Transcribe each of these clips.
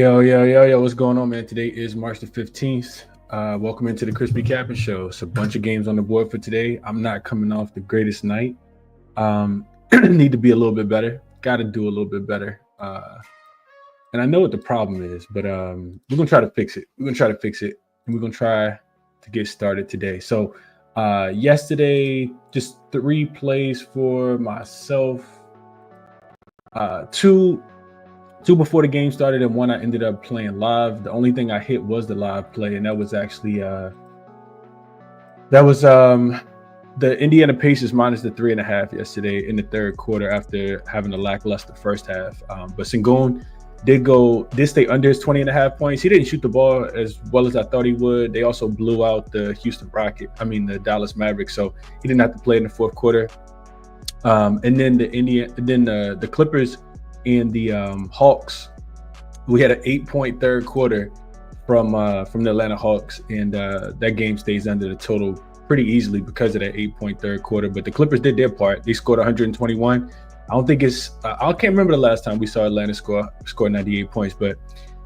Yo, what's going on, man? Today is March the 15th. Welcome into the ChrisBeCappinn Show. It's a bunch of games on the board for today. I'm not coming off the greatest night. Need to be a little bit better. Got to do a little bit better. And I know what the problem is, but we're going to try to fix it. And we're going to try to get started today. So yesterday, just 3 plays for myself. Two before the game started, and 1 I ended up playing live. The only thing I hit was the live play, and that was actually the Indiana Pacers minus the 3.5 yesterday in the third quarter after having a lackluster first half. But Sengun did stay under his 20.5 points. He didn't shoot the ball as well as I thought he would. They also blew out the the Dallas Mavericks, so he didn't have to play in the fourth quarter. And then the Clippers and the Hawks, we had an 8-point third quarter from the Atlanta Hawks, and that game stays under the total pretty easily because of that 8-point third quarter. But the Clippers did their part. They scored 121. I can't remember the last time we saw Atlanta score 98 points, but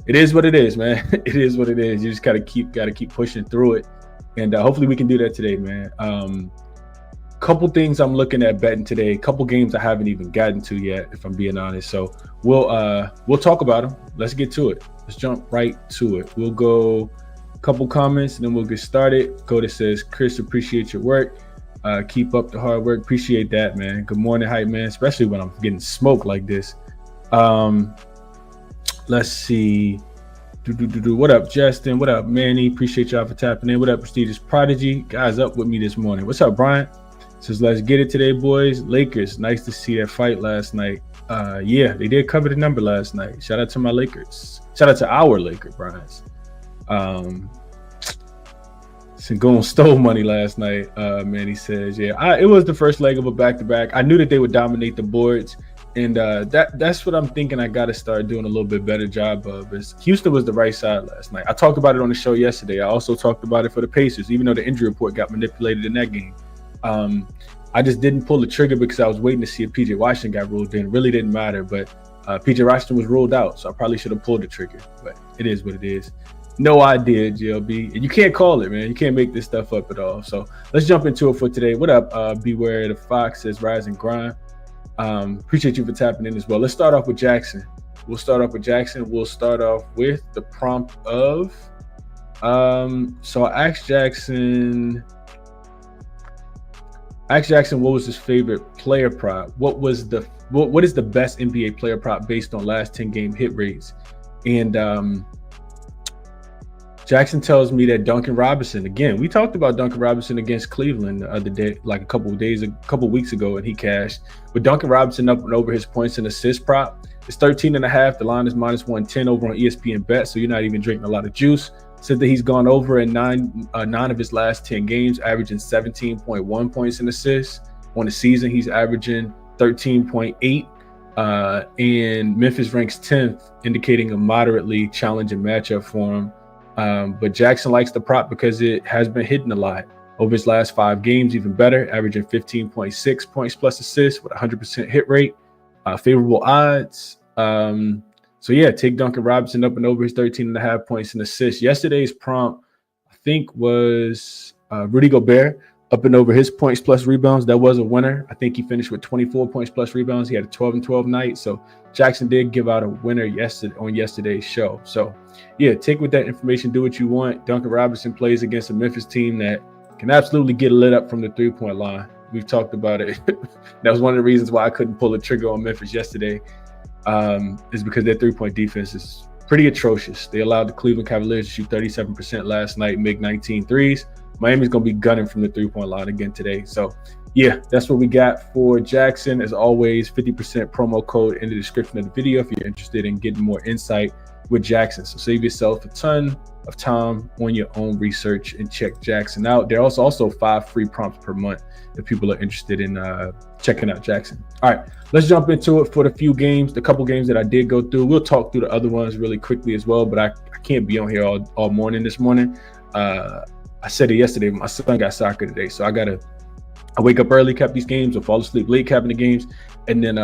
it is what it is, man. It is what it is. You just gotta keep pushing through it, and hopefully we can do that today, man. Couple things I'm looking at betting today. Couple games I haven't even gotten to yet, if I'm being honest. So we'll talk about them. Let's get to it. Let's jump right to it. We'll go a couple comments and then we'll get started. Coda says, Chris, appreciate your work. Keep up the hard work. Appreciate that, man. Good morning, hype man. Especially when I'm getting smoked like this. Let's see. What up, Justin? What up, Manny? Appreciate y'all for tapping in. What up, Prestigious Prodigy? Guys up with me this morning. What's up, Brian? Says, let's get it today, boys. Lakers, nice to see that fight last night. Yeah, they did cover the number last night. Shout out to my Lakers. Shout out to our Lakers, Bryans. Sengun stole money last night, Manny says. Yeah, it was the first leg of a back-to-back. I knew that they would dominate the boards, and that's what I'm thinking I got to start doing a little bit better job of. Is Houston was the right side last night. I talked about it on the show yesterday. I also talked about it for the Pacers, even though the injury report got manipulated in that game. I just didn't pull the trigger because I was waiting to see if PJ Washington got ruled in. It really didn't matter, but PJ Washington was ruled out, so I probably should have pulled the trigger. But it is what it is. No idea, GLB. And you can't call it, man. You can't make this stuff up at all. So let's jump into it for today. What up? Beware the Fox says rise and grind. Appreciate you for tapping in as well. Let's start off with Jackson. We'll start off with the prompt of so I asked Jackson what was his favorite player prop. What is the best NBA player prop based on last 10 game hit rates? And Jackson tells me that Duncan Robinson, again, we talked about Duncan Robinson against Cleveland the other day, like a couple weeks ago, and he cashed. But Duncan Robinson up and over his points and assist prop, it's 13.5. The line is minus 110 over on ESPN Bet, so you're not even drinking a lot of juice. Said that he's gone over in nine of his last 10 games, averaging 17.1 points and assists. On the season, he's averaging 13.8. And Memphis ranks 10th, indicating a moderately challenging matchup for him. But Jackson likes the prop because it has been hitting a lot. Over his last 5 games, even better, averaging 15.6 points plus assists with a 100% hit rate. Favorable odds. So yeah, take Duncan Robinson up and over his 13.5 points and assists. Yesterday's prompt, I think, was Rudy Gobert up and over his points plus rebounds. That was a winner. I think he finished with 24 points plus rebounds. He had a 12-12 night. So Jackson did give out a winner on yesterday's show. So yeah, take with that information, do what you want. Duncan Robinson plays against a Memphis team that can absolutely get lit up from the 3-point line. We've talked about it. That was one of the reasons why I couldn't pull the trigger on Memphis yesterday. Is because their 3-point defense is pretty atrocious. They allowed the Cleveland Cavaliers to shoot 37% last night, make 19 threes. Miami's going to be gunning from the 3-point line again today. So, yeah, that's what we got for Jackson. As always, 50% promo code in the description of the video if you're interested in getting more insight with Jackson. So save yourself a ton of time on your own research and check Jackson out. There are also 5 free prompts per month if people are interested in checking out Jackson. All right, let's jump into it for the couple games that I did go through. We'll talk through the other ones really quickly as well, but I can't be on here all morning this morning. I said it yesterday, my son got soccer today, so I wake up early, cap these games, or fall asleep late capping the games, and then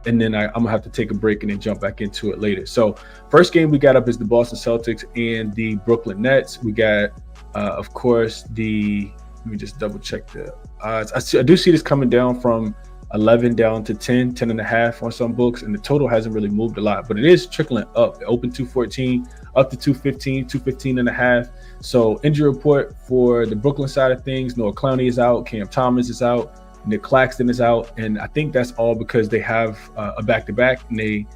and then I'm gonna have to take a break and then jump back into it later. So first game we got up is the Boston Celtics and the Brooklyn Nets. We got, of course, let me just double check the odds. I do see this coming down from 11 down to 10 and a half on some books, and the total hasn't really moved a lot, but it is trickling up. It opened 214 up to 215 and a half. So injury report for the Brooklyn side of things: Noah Clowney is out, Cam Thomas is out, Nick Claxton is out, and I think that's all because they have a back-to-back, and they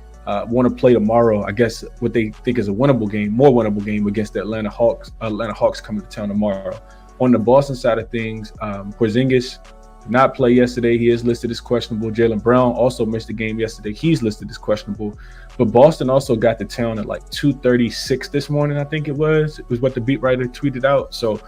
want to play tomorrow, I guess, what they think is a more winnable game against the Atlanta Hawks. Atlanta Hawks coming to town tomorrow. On the Boston side of things, Porzingis did not play yesterday. He is listed as questionable. Jaylen Brown also missed the game yesterday. He's listed as questionable. But Boston also got to town at like 2:36 this morning, I think it was. It was what the beat writer tweeted out. So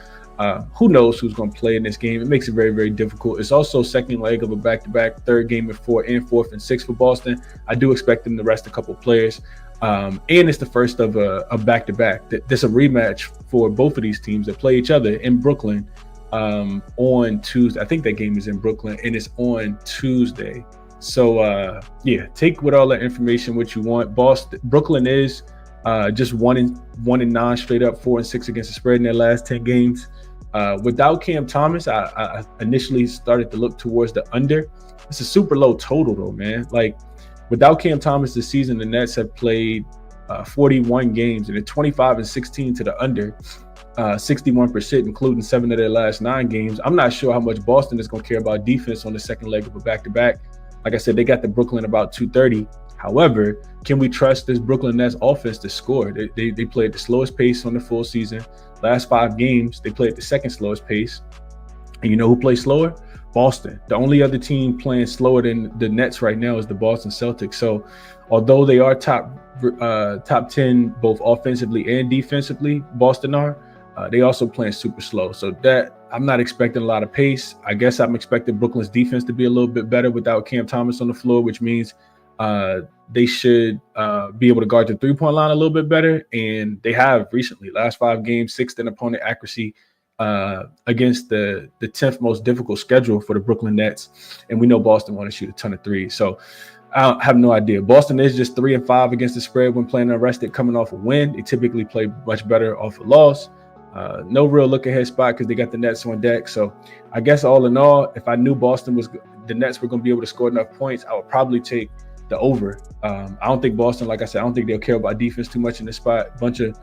who knows who's going to play in this game. It makes it very, very difficult. It's also second leg of a back-to-back, third game at 4 and 4th and 6th for Boston. I do expect them to rest a couple players. And it's the first of a back-to-back. There's a rematch for both of these teams that play each other in Brooklyn on Tuesday. I think that game is in Brooklyn, and it's on Tuesday. So take with all that information what you want. Brooklyn is just 1-9 straight up, 4-6 against the spread in their last 10 games. Without Cam Thomas, I initially started to look towards the under. It's a super low total though, man. Like without Cam Thomas this season, the Nets have played 41 games, and they're 25-16 to the under. 61%, including 7 of their last 9 games. I'm not sure how much Boston is going to care about defense on the second leg of a back-to-back. Like I said, they got the Brooklyn about 230. However, can we trust this Brooklyn Nets offense to score? They play at the slowest pace on the full season. Last 5 games, they play at the second slowest pace. And you know who plays slower? Boston. The only other team playing slower than the Nets right now is the Boston Celtics. So although they are top 10 both offensively and defensively, Boston are, they also playing super slow. So that I'm not expecting a lot of pace. I guess I'm expecting Brooklyn's defense to be a little bit better without Cam Thomas on the floor, which means they should be able to guard the three-point line a little bit better. And they have recently, last 5 games, 6th in opponent accuracy against the 10th most difficult schedule for the Brooklyn Nets. And we know Boston want to shoot a ton of threes. So I have no idea. Boston is just 3-5 against the spread when playing unrested, coming off a win. They typically play much better off a loss. No real look ahead spot because they got the Nets on deck. So I guess all in all, if I knew the Nets were going to be able to score enough points, I would probably take the over. I don't think Boston, like I said, I don't think they'll care about defense too much in this spot. A bunch of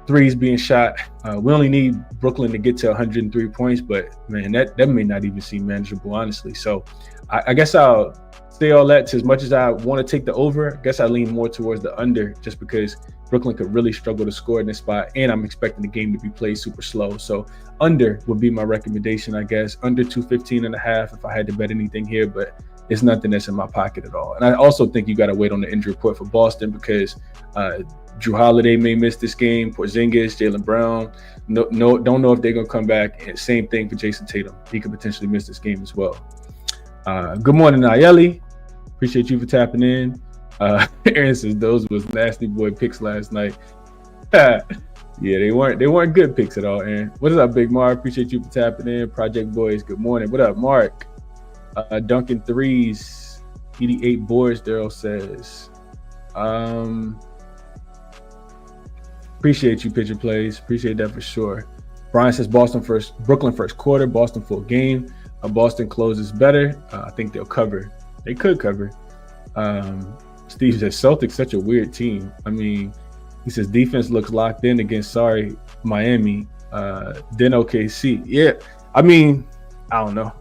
threes being shot. We only need Brooklyn to get to 103 points, but man, that may not even seem manageable, honestly. So I guess I'll say all that. To as much as I want to take the over, I guess I lean more towards the under just because Brooklyn could really struggle to score in this spot, and I'm expecting the game to be played super slow. So under would be my recommendation, I guess. Under 215 and a half if I had to bet anything here, but it's nothing that's in my pocket at all. And I also think you got to wait on the injury report for Boston because Drew Holiday may miss this game. Porzingis, Jaylen Brown, don't know if they're going to come back. And same thing for Jason Tatum. He could potentially miss this game as well. Good morning, Nayeli. Appreciate you for tapping in. Aaron says those was nasty boy picks last night. Yeah, they weren't good picks at all, Aaron. What is up, Big Mark? Appreciate you for tapping in. Project Boys, good morning. What up, Mark? Duncan threes, 88 boards, Daryl says. Appreciate you, Pitcher Plays. Appreciate that for sure. Brian says Brooklyn first quarter, Boston full game. Boston closes better. I think they'll cover. They could cover. Steve says Celtics such a weird team. I mean, he says defense looks locked in against Miami, then OKC. Yeah, I mean, I don't know.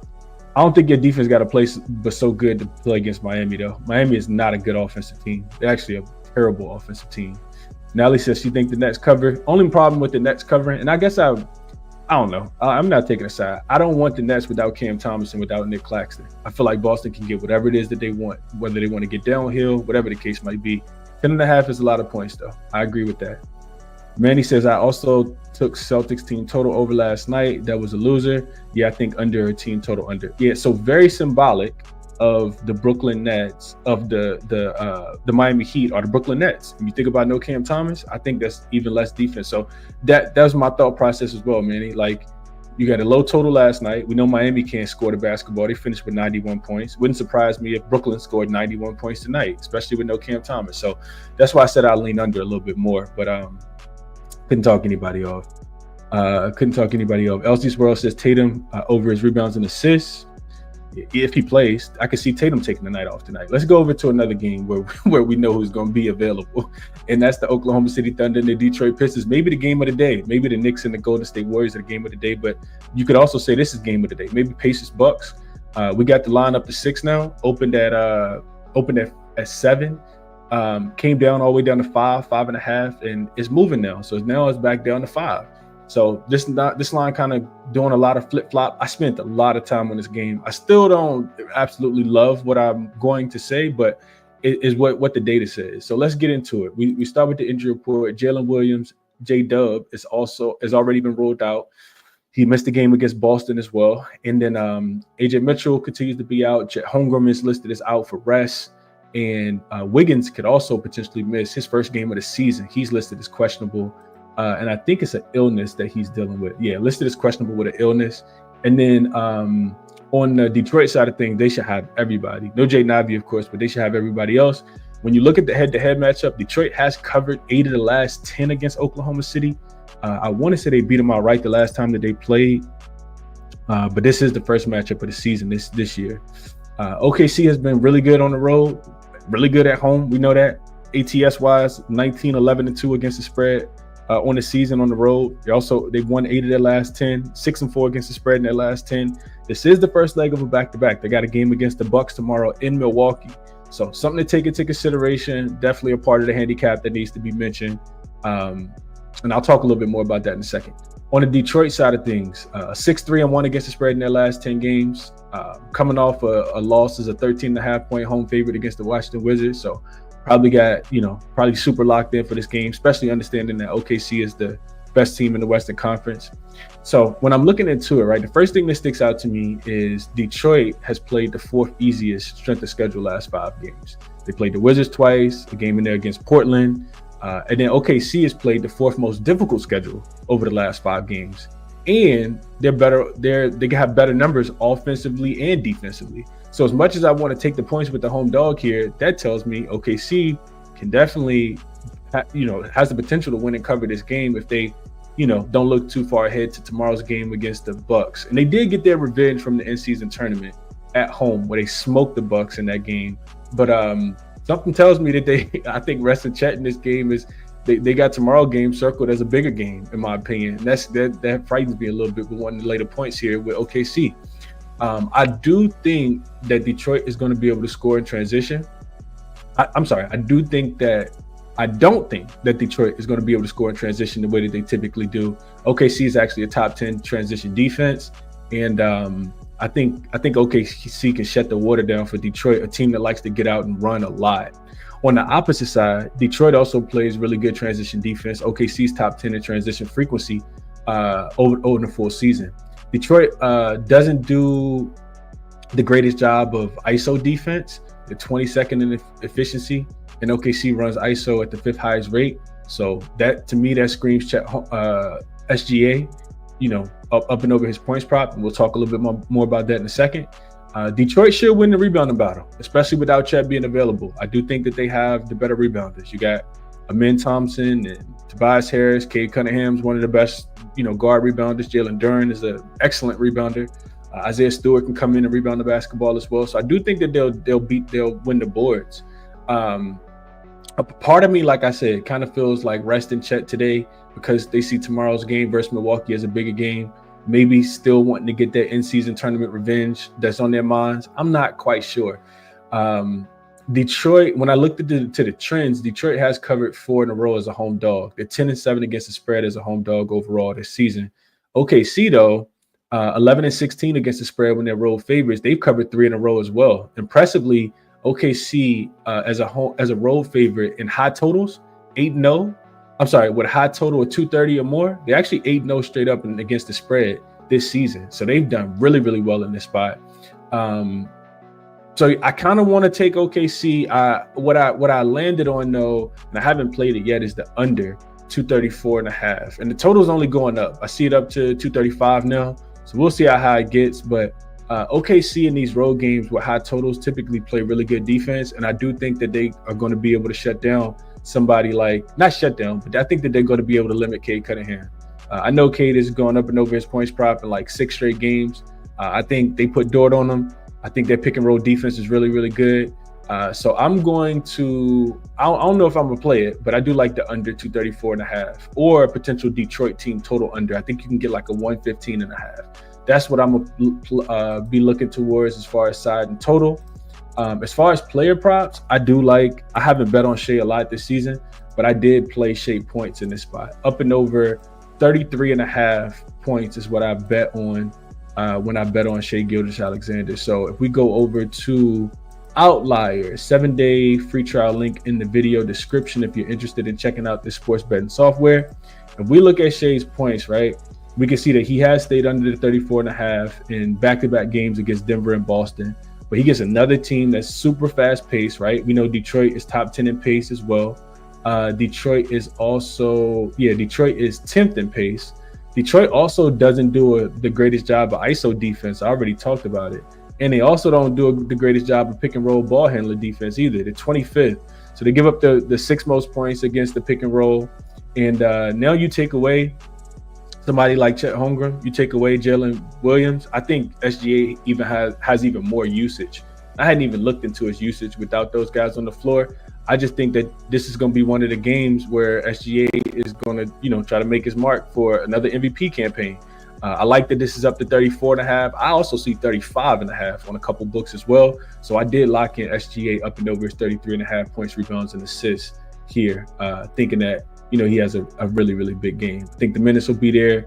I don't think your defense got a place but so good to play against Miami though. Miami is not a good offensive team. They're actually a terrible offensive team. Natalie says she thinks the Nets cover. Only problem with the Nets covering, and I guess I don't know. I'm not taking a side. I don't want the Nets without Cam Thomas and without Nick Claxton. I feel like Boston can get whatever it is that they want, whether they want to get downhill, whatever the case might be. 10.5 is a lot of points, though. I agree with that. Manny says, I also took Celtics team total over last night. That was a loser. Yeah, I think under a team total under. Yeah, so very symbolic of the Brooklyn Nets, of the Miami Heat or the Brooklyn Nets. If you think about no Cam Thomas, I think that's even less defense. So that was my thought process as well, Manny. Like You got a low total last night. We know Miami can't score the basketball. They finished with 91 points. Wouldn't surprise me if Brooklyn scored 91 points tonight, especially with no Cam Thomas. So that's why I said I'll lean under a little bit more, but couldn't talk anybody off. LC's World says Tatum over his rebounds and assists. If he plays, I could see Tatum taking the night off tonight. Let's go over to another game where we know who's going to be available, and that's the Oklahoma City Thunder and the Detroit Pistons. Maybe the game of the day. Maybe the Knicks and the Golden State Warriors are the game of the day, but you could also say this is game of the day. Maybe Pacers Bucks. We got the line up to 6 now. Opened at 7. Came down all the way down to 5.5, and it's moving now. So now it's back down to 5. So this line kind of doing a lot of flip-flop. I spent a lot of time on this game. I still don't absolutely love what I'm going to say, but it is what the data says. So let's get into it. We start with the injury report. Jalen Williams, J-Dub, has already been ruled out. He missed the game against Boston as well. And then AJ Mitchell continues to be out. Chet Holmgren is listed as out for rest. And Wiggins could also potentially miss his first game of the season. He's listed as questionable. And I think it's an illness that he's dealing with. Yeah, listed as questionable with an illness. And then on the Detroit side of things, they should have everybody. No Jay Navi, of course, but they should have everybody else. When you look at the head-to-head matchup, Detroit has covered 8 of the last 10 against Oklahoma City. I want to say they beat them outright the last time that they played. But this is the first matchup of the season this year. OKC has been really good on the road, really good at home. We know that. ATS-wise, 19-11-2 against the spread. On the season on the road. They've won 8 of their last 10, 6-4 against the spread in their last 10. This is the first leg of a back-to-back. They got a game against the Bucks tomorrow in Milwaukee. So something to take into consideration. Definitely a part of the handicap that needs to be mentioned. And I'll talk a little bit more about that in a second. On the Detroit side of things, 6-3-1 against the spread in their last 10 games. Coming off a loss as a 13.5-point home favorite against the Washington Wizards. So probably probably super locked in for this game, especially understanding that OKC is the best team in the Western Conference. So when I'm looking into it, right, the first thing that sticks out to me is Detroit has played the 4th easiest strength of schedule last 5 games. They played the Wizards twice, a game in there against Portland, and then OKC has played the 4th most difficult schedule over the last 5 games. And they're better. They have better numbers offensively and defensively. So as much as I want to take the points with the home dog here, that tells me OKC can definitely, has the potential to win and cover this game if they, don't look too far ahead to tomorrow's game against the Bucks. And they did get their revenge from the in-season tournament at home where they smoked the Bucks in that game. But something tells me that I think resting Chet in this game is they got tomorrow's game circled as a bigger game, in my opinion. And that frightens me a little bit with one of the later points here with OKC. I do think that Detroit is going to be able to score in transition. I don't think that Detroit is going to be able to score in transition the way that they typically do. OKC is actually a top 10 transition defense. And I think OKC can shut the water down for Detroit, a team that likes to get out and run a lot. On the opposite side, Detroit also plays really good transition defense. OKC's top 10 in transition frequency over the full season. Detroit doesn't do the greatest job of ISO defense. They're 22nd in efficiency, and OKC runs ISO at the 5th highest rate. So that, to me, that screams SGA, up and over his points prop. And we'll talk a little bit more about that in a second. Detroit should win the rebounding battle, especially without Chet being available. I do think that they have the better rebounders. You got Amin Thompson and Tobias Harris. Cade Cunningham's one of the best, guard rebounders. Jalen Duren is an excellent rebounder. Isaiah Stewart can come in and rebound the basketball as well. So I do think that they'll win the boards. A part of me, like I said, kind of feels like resting Chet today because they see tomorrow's game versus Milwaukee as a bigger game. Maybe still wanting to get that in-season tournament revenge that's on their minds. I'm not quite sure. Detroit, when I looked at the trends, Detroit has covered 4 in a row as a home dog. They're 10-7 against the spread as a home dog overall this season. OKC, though, 11-16 against the spread when they're road favorites. They've covered 3 in a row as well. Impressively, OKC as a road favorite in high totals, 8-0. I'm sorry, with a high total of 230 or more, they're actually 8-0 straight up against the spread this season. So they've done really, really well in this spot. So I kind of want to take OKC. What I landed on, though, and I haven't played it yet, is the under 234.5. And the total is only going up. I see it up to 235 now. So we'll see how it gets. But OKC in these road games with high totals typically play really good defense. And I do think that they are going to be able to shut down somebody not shut down, but I think that they're going to be able to limit Cade Cunningham. I know Cade is going up and over his points prop in like 6 straight games. I think they put Dort on him. I think their pick and roll defense is really, really good. So I'm going to, I don't know if I'm going to play it, but I do like the under 234.5 or a potential Detroit team total under. I think you can get like a 115.5. That's what I'm going to be looking towards as far as side and total. As far as player props, I haven't bet on Shea a lot this season, but I did play Shea points in this spot. Up and over 33.5 points is what I bet on when I bet on Shea Gilgeous-Alexander. So if we go over to Outlier, 7-day free trial link in the video description if you're interested in checking out this sports betting software. If we look at Shea's points, right, we can see that he has stayed under the 34.5 in back-to-back games against Denver and Boston. But he gets another team that's super fast-paced, right? We know Detroit is top 10 in pace as well. Detroit is 10th in pace. Detroit also doesn't do the greatest job of ISO defense. I already talked about it. And they also don't do the greatest job of pick and roll ball handler defense either. They're 25th. So they give up the 6th most points against the pick and roll. And now you take away somebody like Chet Holmgren, you take away Jalen Williams. I think SGA even has even more usage. I hadn't even looked into his usage without those guys on the floor. I just think that this is going to be one of the games where SGA is going to, try to make his mark for another MVP campaign. I like that this is up to 34.5. I also see 35.5 on a couple books as well. So I did lock in SGA up and over his 33.5 points, rebounds, and assists here, thinking that, he has a really, really big game. I think the minutes will be there.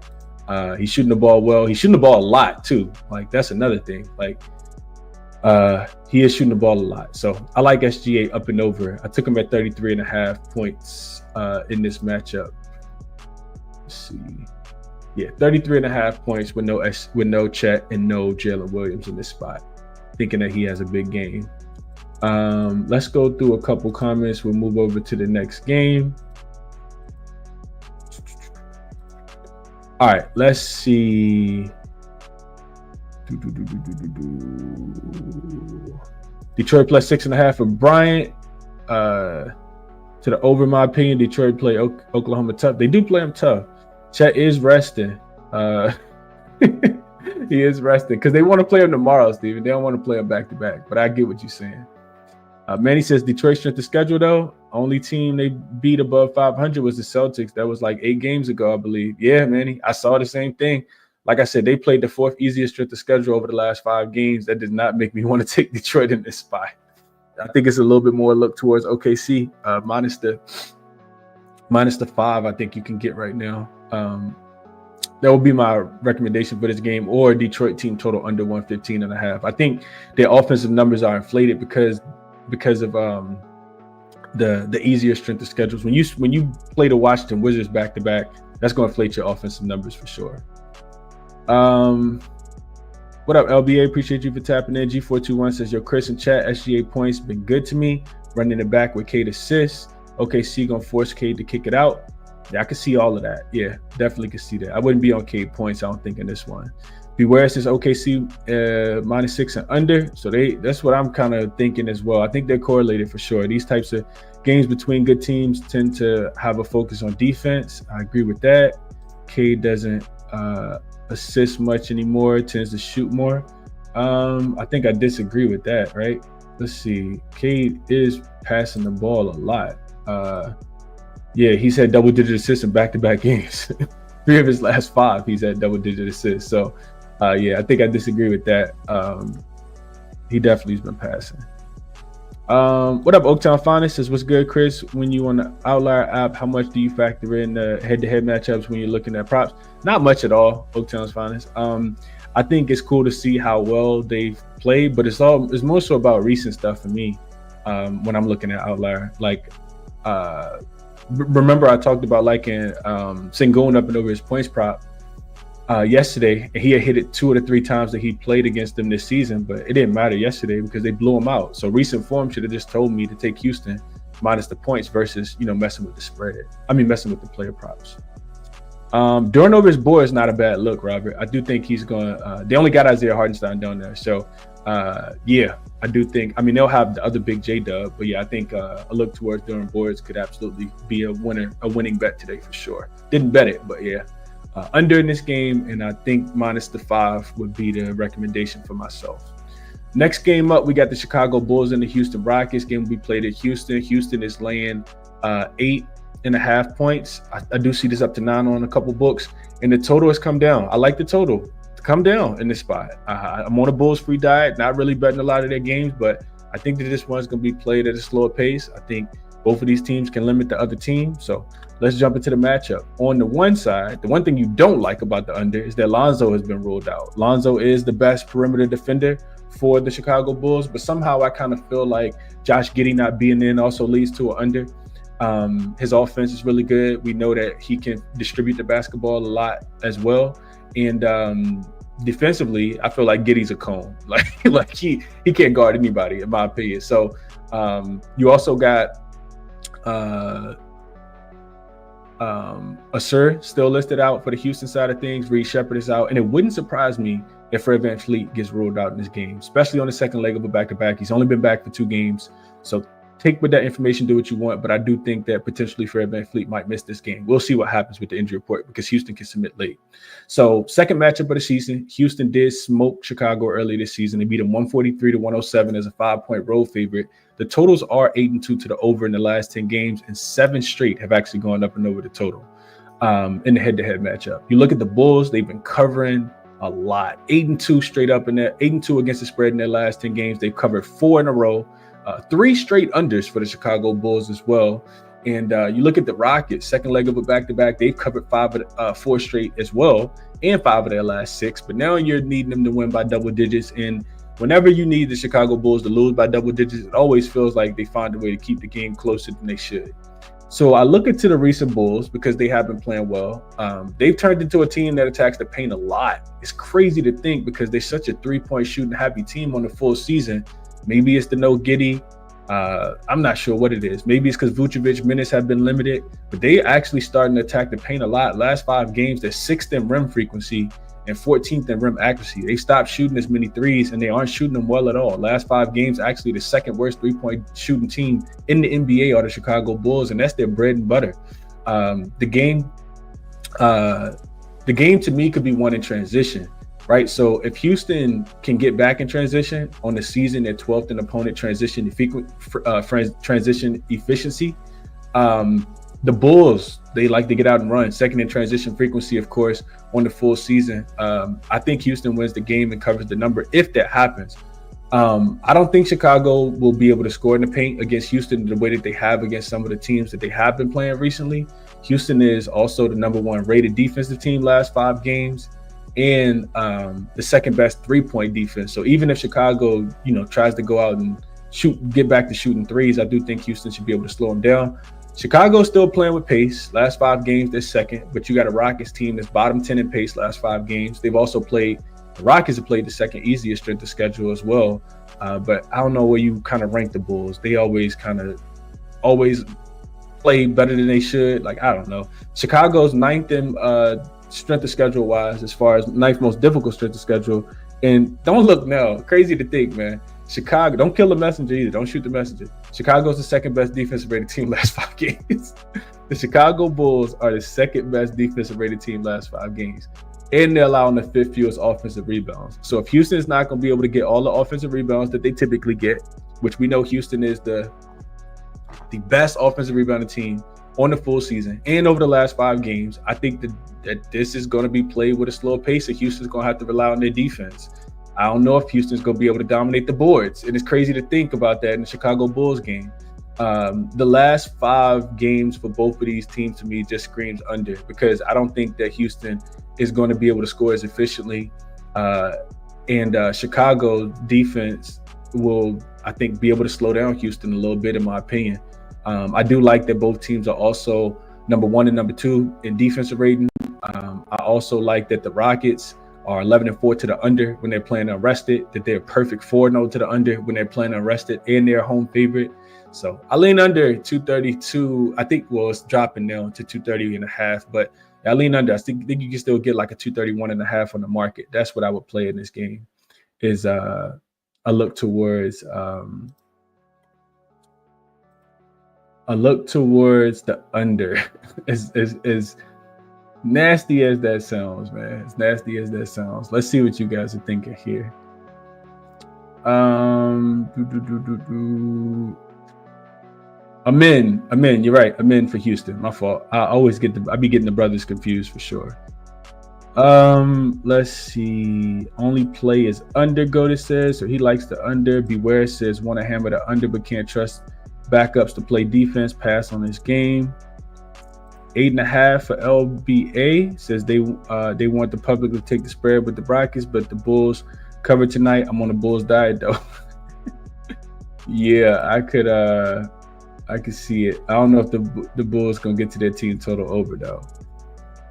He's shooting the ball well. He's shooting the ball a lot too. Like, that's another thing. Like, he is shooting the ball a lot. So I like SGA up and over. I took him at 33.5 points in this matchup. Let's see. Yeah, 33.5 points with no Chet and no Jalen Williams in this spot. Thinking that he has a big game. Let's go through a couple comments. We'll move over to the next game. All right, let's see. Detroit plus 6.5 for Bryant. To the over, in my opinion, Detroit play Oklahoma tough. They do play them tough. Chet is resting. He is resting because they want to play him tomorrow, Steven. They don't want to play him back-to-back, but I get what you're saying. Manny says Detroit strength of schedule, though. Only team they beat above 500 was the Celtics. That was like 8 games ago, I believe. Yeah, Manny, I saw the same thing. Like I said, they played the 4th easiest strength of schedule over the last 5 games. That does not make me want to take Detroit in this spot. I think it's a little bit more look towards OKC, minus the 5 I think you can get right now. That would be my recommendation for this game, or Detroit team total under 115.5. I think their offensive numbers are inflated because of the easier strength of schedules. When you play the Washington Wizards back to back, that's going to inflate your offensive numbers for sure. What up, LBA? Appreciate you for tapping in. G421 says, yo, Chris and chat, SGA points been good to me. Running it back with Cade assists. OKC gonna force Cade to kick it out. Yeah, I can see all of that. Yeah, definitely can see that. I wouldn't be on Cade points, I don't think, in this one. Beware says OKC -6 and under. So that's what I'm kind of thinking as well. I think they're correlated for sure. These types of games between good teams tend to have a focus on defense. I agree with that. Cade doesn't assist much anymore, tends to shoot more. I think I disagree with that, right? Let's see. Cade is passing the ball a lot. Yeah, he's had double-digit assists in back-to-back games. 3 of his last 5, he's had double-digit assists. So, yeah, I think I disagree with that. He definitely has been passing. What up, Oaktown Finest says, what's good, Chris? When you on the Outlier app, how much do you factor in the head-to-head matchups when you're looking at props? Not much at all, Oaktown's Finest. I think it's cool to see how well they've played, but it's more so about recent stuff for me when I'm looking at Outlier. Like, remember I talked about liking Sengun up and over his points prop yesterday, and he had hit it 2 of the 3 times that he played against them this season, but it didn't matter yesterday because they blew him out. So recent form should have just told me to take Houston minus the points versus messing with the spread. I mean, messing with the player props. During over his board is not a bad look, Robert. I do think he's going to, they only got Isaiah Hartenstein down there. So, yeah, I do think, I mean, they'll have the other big J-Dub, but yeah, I think a look towards Durham boards could absolutely be a winning bet today for sure. Didn't bet it, but yeah. Under in this game, and I think minus the 5 would be the recommendation for myself. Next game up, we got the Chicago Bulls and the Houston Rockets. Game will be played at Houston. Houston is laying 8.5 points. I do see this up to 9 on a couple books, and the total has come down. I like the total to come down in this spot. I'm on a Bulls free diet, not really betting a lot of their games, but I think that this one's going to be played at a slower pace. I think both of these teams can limit the other team. So let's jump into the matchup. On the one side, the one thing you don't like about the under is that Lonzo has been ruled out. Lonzo is the best perimeter defender for the Chicago Bulls, but somehow I kind of feel like Josh Giddey not being in also leads to an under. His offense is really good. We know that he can distribute the basketball a lot as well. And defensively, I feel like Giddey's a cone. Like he can't guard anybody, in my opinion. So you also got Asur still listed out for the Houston side of things. Reed Shepard is out, and it wouldn't surprise me if Fred VanVleet gets ruled out in this game, especially on the second leg of a back-to-back. He's only been back for 2 games, so take with that information, do what you want, but I do think that potentially Fred VanVleet might miss this game. We'll see what happens with the injury report because Houston can submit late. So second matchup of the season, Houston did smoke Chicago early this season. They beat them 143-107 as a 5-point road favorite. The totals are 8-2 to the over in the last 10 games, and 7 straight have actually gone up and over the total in the head-to-head matchup. You look at the Bulls, they've been covering a lot. 8-2 straight up in there, 8-2 against the spread in their last 10 games. They've covered 4 in a row. 3 straight unders for the Chicago Bulls as well. And you look at the Rockets, second leg of a back-to-back, they've covered 4 straight as well, and 5 of their last 6. But now you're needing them to win by double digits. And whenever you need the Chicago Bulls to lose by double digits, it always feels like they find a way to keep the game closer than they should. So I look into the recent Bulls because they have been playing well. They've turned into a team that attacks the paint a lot. It's crazy to think because they're such a 3-point shooting happy team on the full season. Maybe it's the no Giddey. I'm not sure what it is. Maybe it's because Vucevic minutes have been limited, but they actually starting to attack the paint a lot. Last 5 games, they're 6th in rim frequency and 14th in rim accuracy. They stopped shooting as many threes, and they aren't shooting them well at all. Last 5 games, actually the second worst 3-point shooting team in the NBA are the Chicago Bulls, and that's their bread and butter. The game to me could be won in transition. Right, so if Houston can get back in transition on the season, they're 12th in opponent transition efficiency. The Bulls, they like to get out and run. Second in transition frequency, of course, on the full season. I think Houston wins the game and covers the number if that happens. I don't think Chicago will be able to score in the paint against Houston the way that they have against some of the teams that they have been playing recently. Houston is also the number 1 rated defensive team last 5 games. And the second best 3-point defense. So even if Chicago, tries to go out and get back to shooting threes, I do think Houston should be able to slow them down. Chicago's still playing with pace. Last 5 games, they're second, but you got a Rockets team that's bottom 10 in pace last 5 games. They've also the Rockets have played the second easiest strength of schedule as well. But I don't know where you kind of rank the Bulls. They always play better than they should. Like, I don't know. Chicago's 9th in strength of schedule wise, as far as 9th most difficult strength of schedule. And don't look now, crazy to think, man. Chicago, don't kill the messenger either. Don't shoot the messenger. Chicago's the second best defensive rated team last 5 games. The Chicago Bulls are the second best defensive rated team last 5 games. And they're allowing the 5th fewest offensive rebounds. So if Houston is not going to be able to get all the offensive rebounds that they typically get, which we know Houston is the best offensive rebounding team on the full season and over the last 5 games, I think that this is going to be played with a slower pace, and Houston's going to have to rely on their defense. I don't know if Houston's going to be able to dominate the boards, and it's crazy to think about that in the Chicago Bulls game. The last 5 games for both of these teams to me just screams under, because I don't think that Houston is going to be able to score as efficiently, and Chicago defense will, I think, be able to slow down Houston a little bit, in my opinion. I do like that both teams are also number 1 and number 2 in defensive rating. I also like that the Rockets are 11-4 to the under when they're playing unrested, that they're perfect 4-0 to the under when they're playing unrested, and they're home favorite. So I lean under 232. I think, it's dropping now to 230.5, but I lean under. I think you can still get like a 231.5 on the market. That's what I would play in this game. Is a look towards the under. Is nasty as that sounds, man. As nasty as that sounds. Let's see what you guys are thinking here. I'm in. You're right. I'm in for Houston. My fault. I be getting the brothers confused for sure. Let's see. Only play is under, Goda says, so he likes the under. Beware says want to hammer the under but can't trust backups to play defense. Pass on this game. 8.5 for LBA says they want the public to take the spread with the Rockets, but the Bulls cover tonight. I'm on the Bulls diet though. Yeah, I could see it. I don't know if the Bulls gonna get to their team total over though.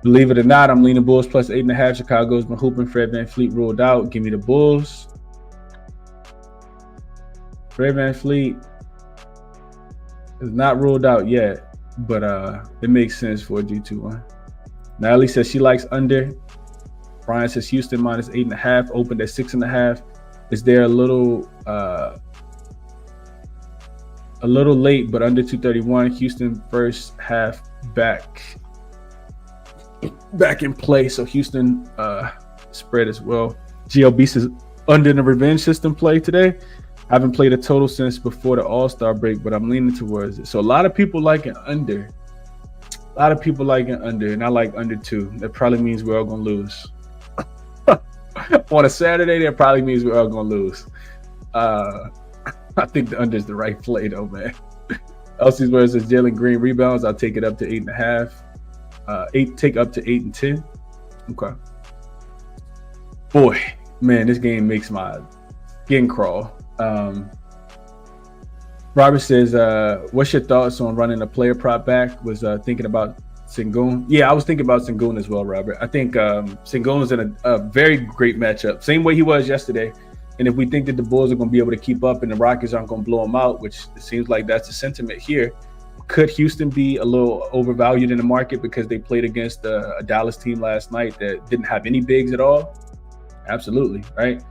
Believe it or not, I'm leaning Bulls plus 8.5. Chicago's been hooping. Fred VanVleet ruled out. Give me the Bulls. Fred VanVleet is not ruled out yet, but it makes sense for a G2-1. Natalie says she likes under. Brian says Houston minus 8.5. Opened at 6.5. Is there a little late, but under 231. Houston first half back in play, so Houston spread as well. GLB says under the revenge system play today. I haven't played a total since before the All-Star break, but I'm leaning towards it. So a lot of people like an under. And I like under too. That probably means we're all gonna lose. On a Saturday, that probably means we're all gonna lose. I think the under is the right play though, man. Elsie's where it says Jalen Green rebounds. I'll take it up to 8.5. Take up to 8 and 10. Okay. Boy, man, this game makes my skin crawl. Robert says, what's your thoughts on running a player prop back? Was thinking about Sengun. Yeah, I was thinking about Sengun as well, Robert. I think Sengun is in a very great matchup. Same way he was yesterday. And if we think that the Bulls are going to be able to keep up and the Rockets aren't going to blow them out, which it seems like that's the sentiment here, could Houston be a little overvalued in the market because they played against a Dallas team last night that didn't have any bigs at all? Absolutely, right?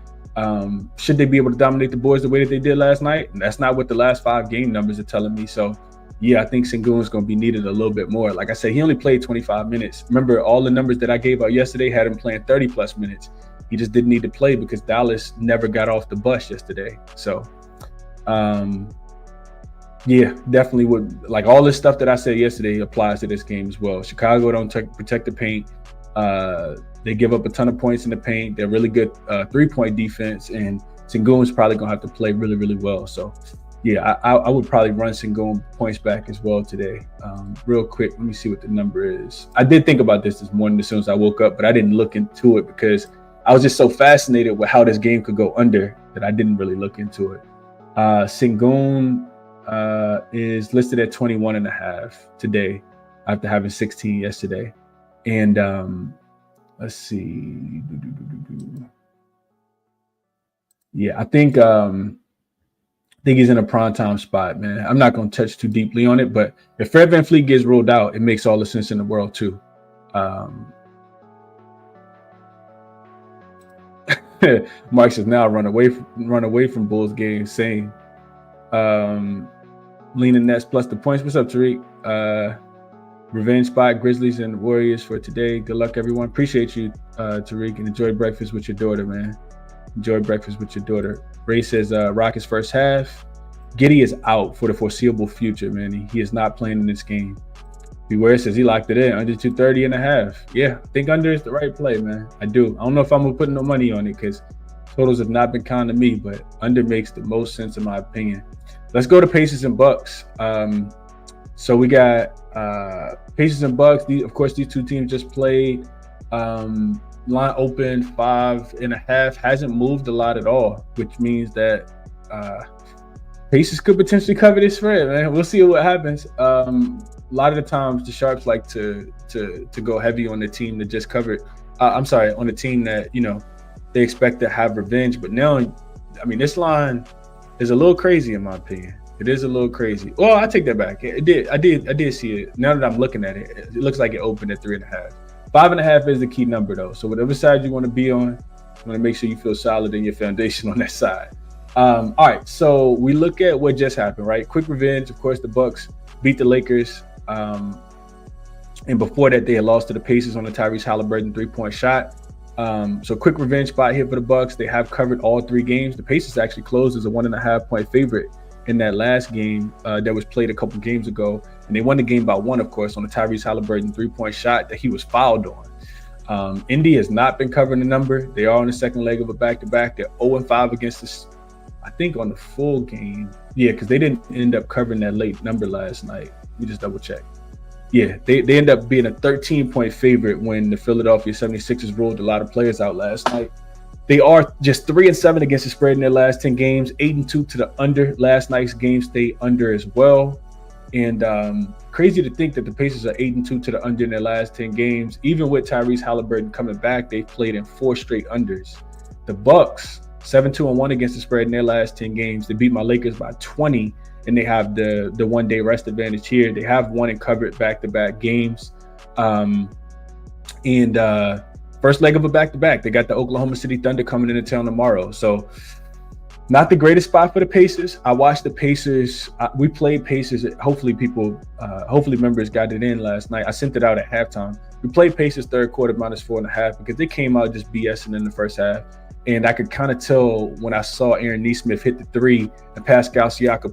Should they be able to dominate the boards the way that they did last night? And that's not what the last 5 game numbers are telling me. So, yeah, I think Sengun is going to be needed a little bit more. Like I said, he only played 25 minutes. Remember, all the numbers that I gave out yesterday had him playing 30-plus minutes. He just didn't need to play because Dallas never got off the bus yesterday. So, yeah, definitely would. Like all this stuff that I said yesterday applies to this game as well. Chicago don't protect the paint. They give up a ton of points in the paint. They're really good three-point defense, and Sengun is probably going to have to play really, really well. So, yeah, I would probably run Sengun points back as well today. Real quick, let me see what the number is. I did think about this morning as soon as I woke up, but I didn't look into it because I was just so fascinated with how this game could go under that I didn't really look into it. Sengun is listed at 21.5 today after having 16 yesterday. And let's see. Yeah, I think he's in a prime time spot, man. I'm not going to touch too deeply on it, but if Fred VanVleet gets ruled out, it makes all the sense in the world too. Mark says now run away from Bulls game. Same. Leaning Nets plus the points. What's up, Tariq? Revenge spot, Grizzlies and Warriors for today. Good luck, everyone. Appreciate you, Tariq, and enjoy breakfast with your daughter, man. Enjoy breakfast with your daughter. Ray says Rockets first half. Giddey is out for the foreseeable future, man. He is not playing in this game. Beware says he locked it in under 230.5. Yeah, I think under is the right play, man. I do. I don't know if I'm gonna put no money on it because totals have not been kind to me, but under makes the most sense in my opinion. Let's go to Pacers and Bucks. So we got Pacers and Bucks. Of course, these two teams just played. Line open 5.5. Hasn't moved a lot at all, which means that Pacers could potentially cover this spread, man. We'll see what happens. A lot of the times the Sharps like to go heavy on the team that just covered. On the team that, they expect to have revenge. But now, I mean, this line is a little crazy in my opinion. It is a little crazy. Well, I take that back. I did see it. Now that I'm looking at it, it looks like it opened at 3.5. 5.5 is the key number though. So whatever side you want to be on, you want to make sure you feel solid in your foundation on that side. All right, so we look at what just happened, right? Quick revenge. Of course, the Bucks beat the Lakers. And before that, they had lost to the Pacers on the Tyrese Halliburton 3-point shot. So quick revenge spot here for the Bucks. They have covered all 3 games. The Pacers actually closed as a 1.5-point favorite in that last game that was played a couple games ago. And they won the game by 1, of course, on the Tyrese Halliburton 3-point shot that he was fouled on. Indy has not been covering the number. They are on the second leg of a back-to-back. They're 0-5 against this, I think, on the full game. Yeah, because they didn't end up covering that late number last night. Let me just double check. Yeah, they end up being a 13-point favorite when the Philadelphia 76ers ruled a lot of players out last night. They are just 3-7 against the spread in their last 10 games, 8-2 to the under. Last night's game stayed under as well. And crazy to think that the Pacers are 8-2 to the under in their last 10 games. Even with Tyrese Halliburton coming back, they've played in 4 straight unders. The Bucks, 7-2-1 against the spread in their last 10 games. They beat my Lakers by 20, and they have the one-day rest advantage here. They have won and covered back-to-back games. First leg of a back-to-back, they got the Oklahoma City Thunder coming into town tomorrow. So not the greatest spot for the Pacers. I watched the Pacers. We played Pacers. Hopefully members got it in last night. I sent it out at halftime. We played Pacers third quarter -4.5 because they came out just BSing in the first half. And I could kind of tell when I saw Aaron Nesmith hit the 3 and Pascal Siakam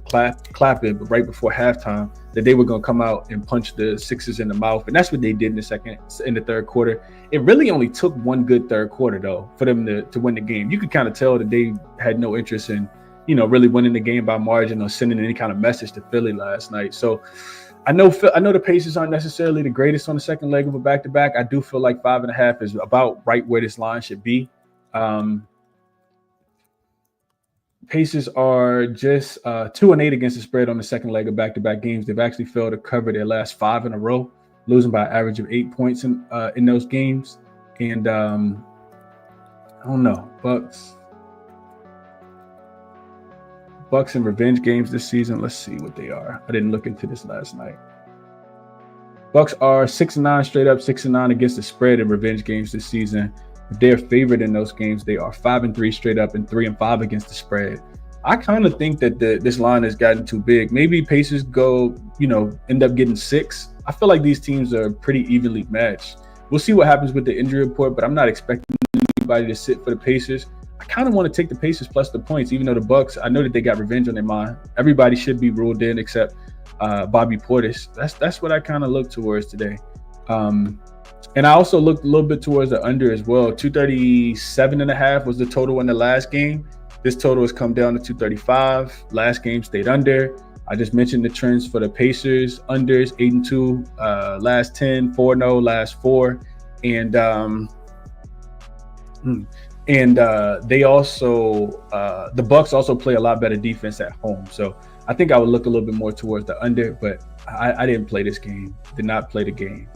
clapping, but right before halftime, that they were going to come out and punch the Sixers in the mouth. And that's what they did in the third quarter. It really only took one good third quarter, though, for them to win the game. You could kind of tell that they had no interest in, really winning the game by margin or sending any kind of message to Philly last night. So I know the Pacers aren't necessarily the greatest on the second leg of a back-to-back. I do feel like 5.5 is about right where this line should be. Pacers are just 2-8 against the spread on the second leg of back-to-back games. They've actually failed to cover their last 5 in a row, losing by an average of 8 points in those games. And I don't know, Bucks and revenge games this season. Let's see what they are. I didn't look into this last night. Bucks are 6-9 straight up, 6-9 against the spread in revenge games this season. If they're favored in those games, they are 5-3 straight up and 3-5 against the spread. I kind of think that this line has gotten too big. Maybe Pacers end up getting 6. I feel like these teams are pretty evenly matched. We'll see what happens with the injury report, but I'm not expecting anybody to sit for the Pacers. I kind of want to take the Pacers plus the points, even though the Bucks, I know that they got revenge on their mind. Everybody should be ruled in except Bobby Portis. That's what I kind of look towards today. And I also looked a little bit towards the under as well. 237.5 was the total in the last game. This total has come down to 235. Last game stayed under. I just mentioned the trends for the Pacers. Unders 8-2, last 10, 4-0, last 4. And they also, the Bucks also play a lot better defense at home. So I think I would look a little bit more towards the under, but I didn't play this game. Did not play the game.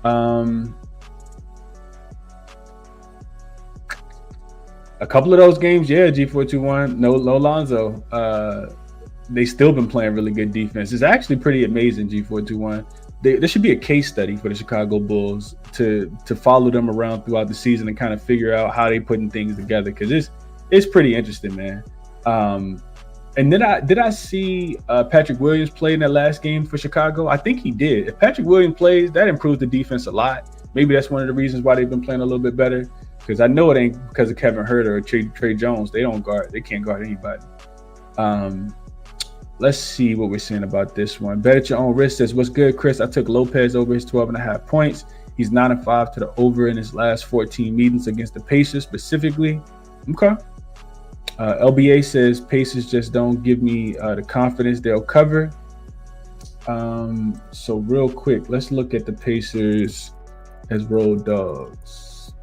A couple of those games, yeah, G421, no Lonzo. They still been playing really good defense. It's actually pretty amazing, G421. There should be a case study for the Chicago Bulls to follow them around throughout the season and kind of figure out how they putting things together, because it's pretty interesting, man. And did I see Patrick Williams play in that last game for Chicago? I think he did. If Patrick Williams plays, that improves the defense a lot. Maybe that's one of the reasons why they've been playing a little bit better, because I know it ain't because of Kevin Huerter or Trey Jones. They can't guard anybody. Let's see what we're saying about this one. Bet at your own risk says, what's good, Chris? I took Lopez over his 12.5 points. He's 9-5 to the over in his last 14 meetings against the Pacers specifically. Okay. LBA says Pacers just don't give me the confidence they'll cover. So real quick, let's look at the Pacers as road dogs.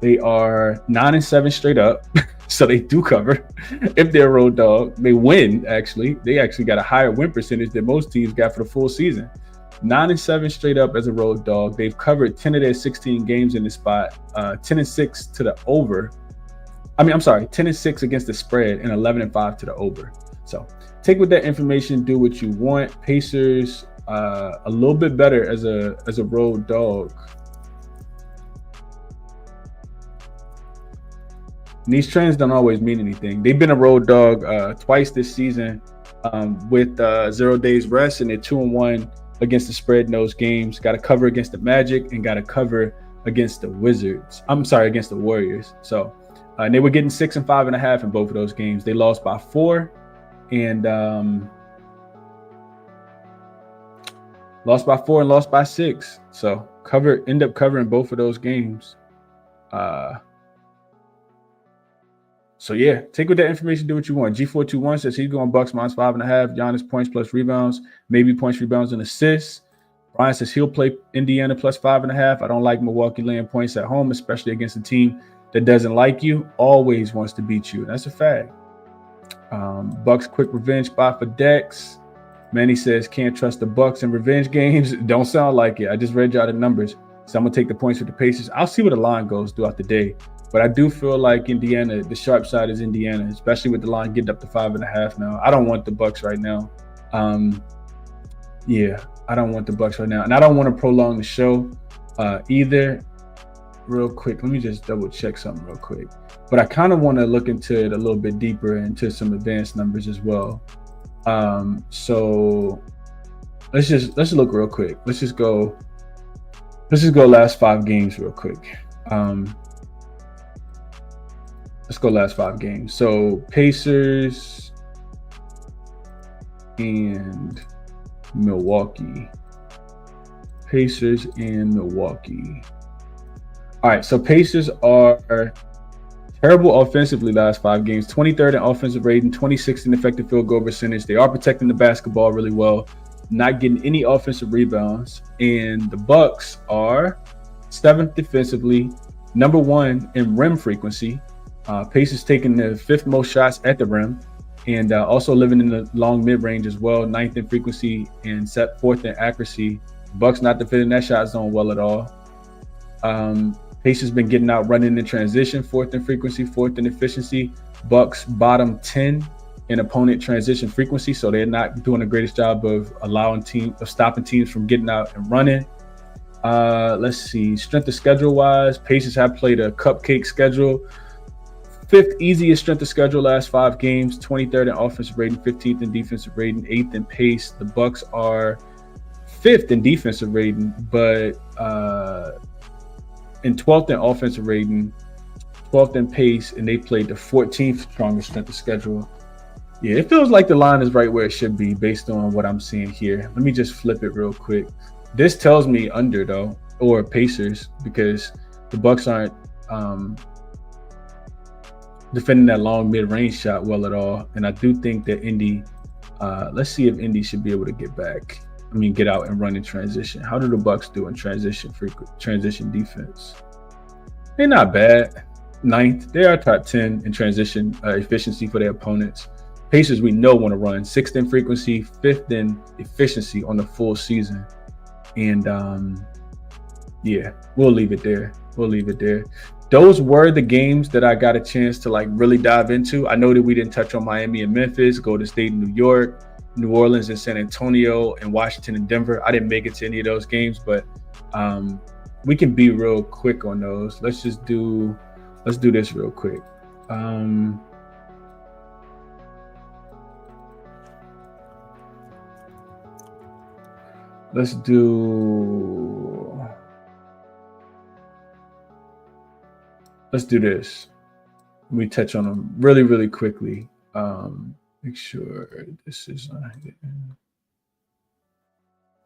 They are 9-7 straight up. So they do cover. If they're a road dog, they win, actually. They actually got a higher win percentage than most teams got for the full season. 9-7 straight up as a road dog. They've covered 10 of their 16 games in the spot. 10-6 to the over. 10-6 against the spread and 11-5 to the over. So take with that information, do what you want. Pacers a little bit better as a road dog. And these trends don't always mean anything. They've been a road dog twice this season with 0 days rest, and they're 2-1 against the spread in those games. Got to cover against the Magic and got to cover against the against the Warriors. So, and they were getting 6 and 5.5 in both of those games. They lost by 4 and lost by 6. So end up covering both of those games. So yeah, take with that information, do what you want. G421 says he's going Bucks minus 5.5. Giannis points plus rebounds, maybe points, rebounds, and assists. Brian says he'll play Indiana plus 5.5. I don't like Milwaukee laying points at home, especially against a team that doesn't like you, always wants to beat you. That's a fact. Bucks quick revenge spot for Dex. Manny says can't trust the Bucks in revenge games. Don't sound like it. I just read y'all the numbers, so I'm gonna take the points with the Pacers. I'll see where the line goes throughout the day. But I do feel like Indiana, the sharp side is Indiana, especially with the line getting up to 5.5 now. I don't want the Bucks right now. Yeah, I don't want the Bucks right now. And I don't want to prolong the show either. Real quick, let me just double check something real quick. But I kind of want to look into it a little bit deeper, into some advanced numbers as well. So let's look real quick. Let's just go last 5 games real quick. Let's go last 5 games. So Pacers and Milwaukee. All right, so Pacers are terrible offensively last 5 games. 23rd in offensive rating, 26th in effective field goal percentage. They are protecting the basketball really well, not getting any offensive rebounds. And the Bucks are 7th defensively, number 1 in rim frequency. Pacers taking the 5th most shots at the rim, and also living in the long mid-range as well, 9th in frequency and 4th in accuracy. Bucks not defending that shot zone well at all. Pacers been getting out running in transition, 4th in frequency, 4th in efficiency. Bucks bottom 10 in opponent transition frequency, so they're not doing the greatest job of stopping teams from getting out and running. Let's see, strength of schedule wise, Pacers have played a cupcake schedule. 5th easiest strength of schedule last 5 games, 23rd in offensive rating, 15th in defensive rating, 8th in pace. The Bucks are 5th in defensive rating, but in 12th in offensive rating, 12th in pace, and they played the 14th strongest strength of schedule. Yeah, it feels like the line is right where it should be based on what I'm seeing here. Let me just flip it real quick. This tells me under though, or Pacers, because the Bucks aren't defending that long mid-range shot well at all. And I do think that Indy, let's see if Indy should be able to get out and run in transition. How do the Bucks do in transition defense? They're not bad. 9th. They are top 10 in transition efficiency for their opponents. Pacers we know want to run 6th in frequency, 5th in efficiency on the full season. And yeah, we'll leave it there. Those were the games that I got a chance to really dive into. I know that we didn't touch on Miami and Memphis, Golden State and New York, New Orleans and San Antonio, and Washington and Denver. I didn't make it to any of those games, but we can be real quick on those. Let's do this real quick. Let's do this. Let me touch on them really, really quickly. Make sure this is not here.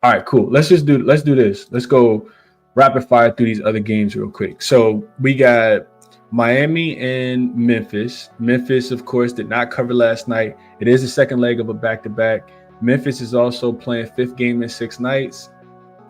All right, cool. Let's do this. Let's go rapid fire through these other games real quick. So we got Miami and Memphis. Memphis, of course, did not cover last night. It is the second leg of a back-to-back. Memphis is also playing 5th game in 6 nights,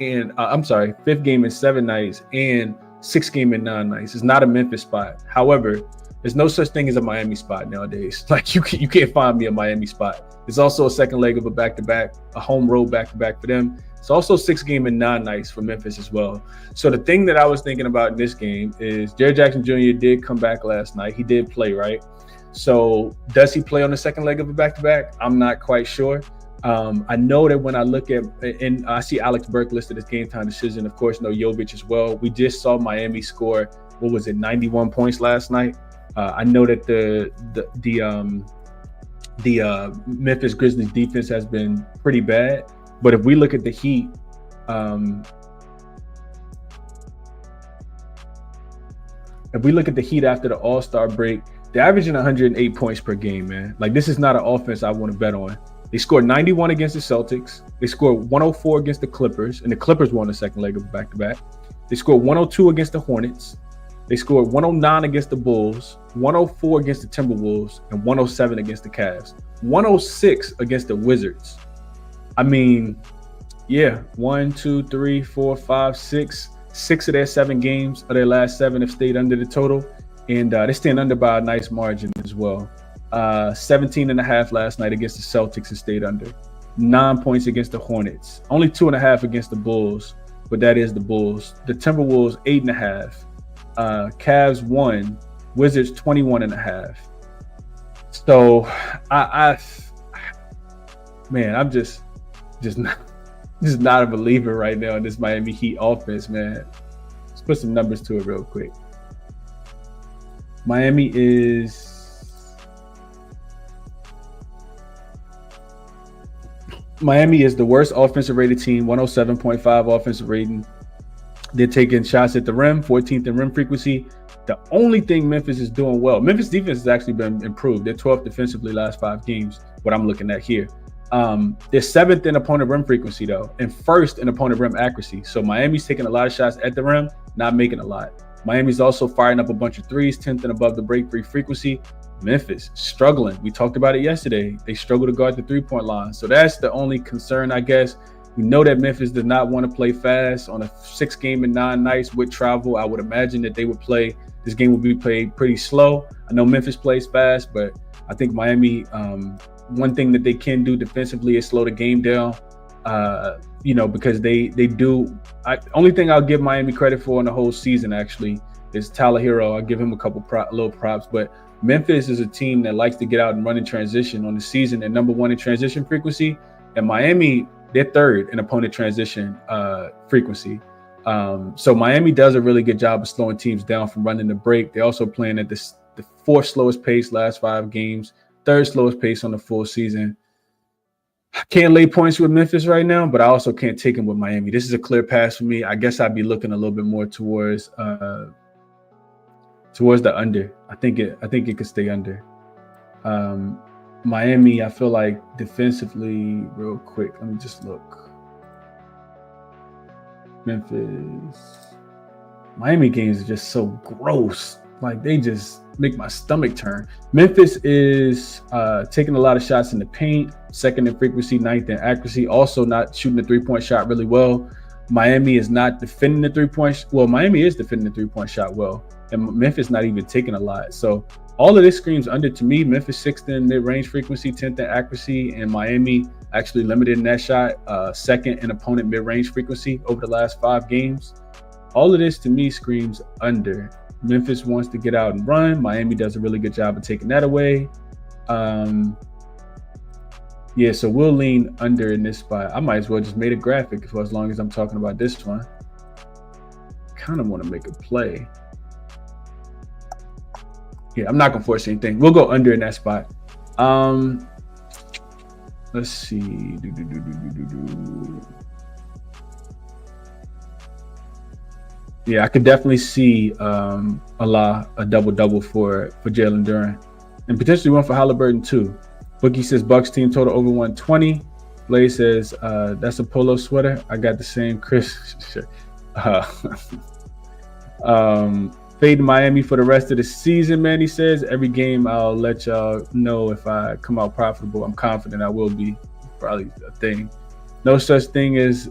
and 5th game in 7 nights, and 6th game in 9 nights. It's not a Memphis spot. However, there's no such thing as a Miami spot nowadays. You can't find me a Miami spot. It's also a second leg of a back-to-back, a home road back-to-back for them. It's also 6th game in 9 nights for Memphis as well. So the thing that I was thinking about in this game is Jaren Jackson Jr. did come back last night. He did play, right? So does he play on the second leg of a back-to-back? I'm not quite sure. I know that when I look at, and I see Alex Burke listed as game time decision, of course, no Jovic as well. We just saw Miami score, 91 points last night. I know that the Memphis Grizzlies defense has been pretty bad, but if we look at the Heat, after the All-Star break, they're averaging 108 points per game, man. Like, this is not an offense I want to bet on. They scored 91 against the Celtics. They scored 104 against the Clippers, and the Clippers won the second leg of back-to-back. They scored 102 against the Hornets. They scored 109 against the Bulls, 104 against the Timberwolves, and 107 against the Cavs. 106 against the Wizards. I mean, yeah, 1, 2, 3, 4, 5, 6. 6 of their 7 games of their last 7 have stayed under the total, and they stand under by a nice margin as well. 17.5 last night against the Celtics and stayed under. 9 points against the Hornets. Only 2.5 against the Bulls, but that is the Bulls. The Timberwolves 8.5. Cavs 1, Wizards 21.5. So I'm just not a believer right now in this Miami Heat offense, man. Let's put some numbers to it real quick. Miami is the worst offensive rated team, 107.5 offensive rating. They're taking shots at the rim, 14th in rim frequency. The only thing Memphis is doing well, Memphis defense has actually been improved. They're 12th defensively last 5 games, what I'm looking at here. They're 7th in opponent rim frequency, though, and 1st in opponent rim accuracy. So Miami's taking a lot of shots at the rim, not making a lot. Miami's also firing up a bunch of threes, 10th and above the break free frequency. Memphis struggling. We talked about it yesterday. They struggle to guard the 3-point line. So that's the only concern, I guess. We know that Memphis does not want to play fast on a 6 game and 9 nights with travel. I would imagine that they would play. This game will be played pretty slow. I know Memphis plays fast, but I think Miami, one thing that they can do defensively is slow the game down. Because they do. Only thing I'll give Miami credit for in the whole season actually is Tyler Hero. I'll give him a couple little props, but Memphis is a team that likes to get out and run in transition on the season. They're number 1 in transition frequency, and Miami, they're 3rd in opponent transition frequency. So Miami does a really good job of slowing teams down from running the break. They're also playing at the 4th slowest pace last 5 games, 3rd slowest pace on the full season. I can't lay points with Memphis right now, but I also can't take them with Miami. This is a clear pass for me. I guess I'd be looking a little bit more towards the under. I think it could stay under. Miami, I feel like defensively, real quick, let me just look. Miami games are just so gross. Like, they just make my stomach turn. Memphis is taking a lot of shots in the paint, 2nd in frequency, 9th in accuracy, also not shooting the 3-point shot really well. Miami is not defending the 3-point. Well, Miami is defending the 3-point shot well, and Memphis not even taking a lot. So all of this screams under to me. Memphis 6th in mid-range frequency, 10th in accuracy, and Miami actually limited in that shot, 2nd in opponent mid-range frequency over the last 5 games. All of this to me screams under. Memphis wants to get out and run. Miami does a really good job of taking that away. So we'll lean under in this spot. I might as well just made a graphic for as long as I'm talking about this one. Kind of want to make a play. Yeah, I'm not gonna force anything. We'll go under in that spot. Let's see. Yeah, I could definitely see a double-double for Jalen Duren, and potentially one for Halliburton too. Bookie says Bucks team total over 120. Blaze says that's a polo sweater. I got the same. Chris. Fade Miami for the rest of the season, man. He says every game I'll let y'all know if I come out profitable. I'm confident I will be. Probably a thing. No such thing as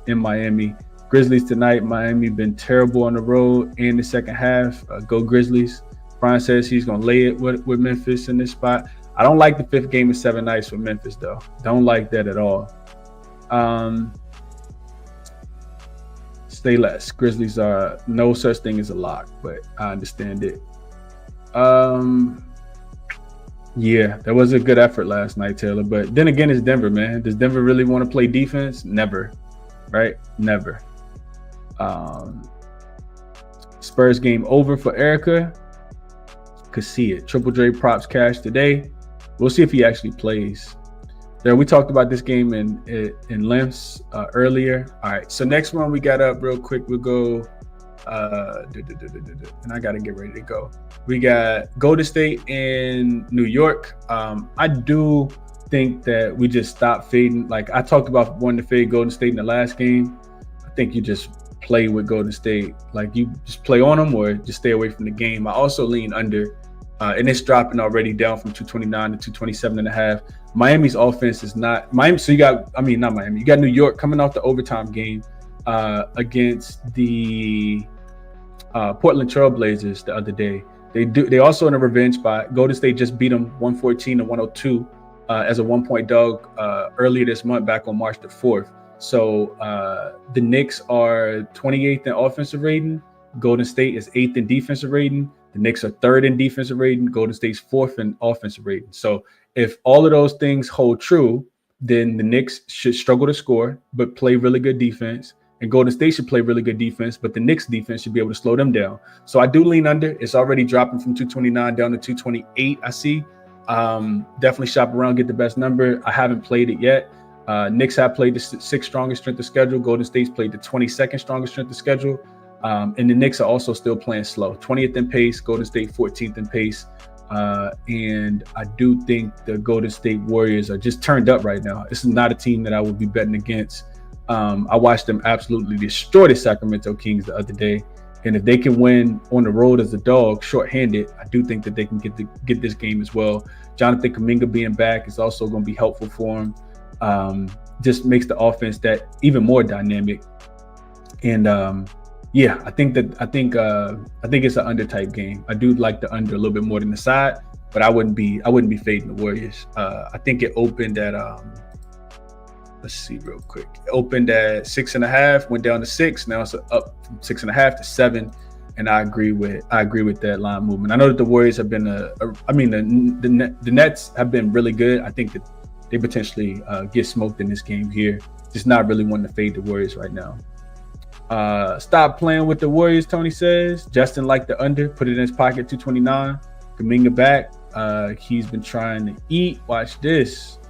in Miami. Grizzlies tonight. Miami been terrible on the road in the second half. Go Grizzlies. Brian says he's gonna lay it with Memphis in this spot. I don't like the 5th game in 7 nights for Memphis though. Don't like that at all. Stay less. Grizzlies are no such thing as a lock, but I understand it. Yeah, that was a good effort last night, Taylor. But then again, it's Denver, man. Does Denver really want to play defense? Never, right? Never. Spurs game over for Erica. Could see it. Triple J props cash today. We'll see if he actually plays. There, we talked about this game in lengths earlier. All right, so next one we got up real quick. We'll go. And I gotta get ready to go. We got Golden State in New York. I do think that we just stop fading. Like I talked about wanting to fade Golden State in the last game. I think you just play with Golden State. Like you just play on them or just stay away from the game. I also lean under. And it's dropping already down from 229 to 227.5. Miami's offense is not Miami. So not Miami. You got New York coming off the overtime game against the Portland Trail Blazers the other day. They also in a revenge spot. Golden State just beat them 114 to 102 as a 1-point dog earlier this month, back on March the 4th. So the Knicks are 28th in offensive rating. Golden State is 8th in defensive rating. The Knicks are 3rd in defensive rating. Golden State's 4th in offensive rating. So if all of those things hold true, then the Knicks should struggle to score, but play really good defense. And Golden State should play really good defense, but the Knicks defense should be able to slow them down. So I do lean under. It's already dropping from 229 down to 228, I see. Definitely shop around, get the best number. I haven't played it yet. Knicks have played the 6th strongest strength of schedule. Golden State's played the 22nd strongest strength of schedule. And the Knicks are also still playing slow. 20th in pace, Golden State 14th in pace. And I do think the Golden State Warriors are just turned up right now. This is not a team that I would be betting against. I watched them absolutely destroy the Sacramento Kings the other day. And if they can win on the road as a dog, shorthanded, I do think that they can get this game as well. Jonathan Kuminga being back is also going to be helpful for him. Just makes the offense that even more dynamic. And I think it's an under type game. I do like the under a little bit more than the side, but I wouldn't be fading the Warriors. I think it opened at let's see real quick. It opened at 6.5, went down to 6. Now it's up from 6.5 to 7. And I agree with that line movement. I know that the Warriors have been the Nets have been really good. I think that they potentially get smoked in this game here. Just not really wanting to fade the Warriors right now. Stop playing with the Warriors, Tony says. Justin liked the under, put it in his pocket, 229. Kuminga back. He's been trying to eat. Watch this.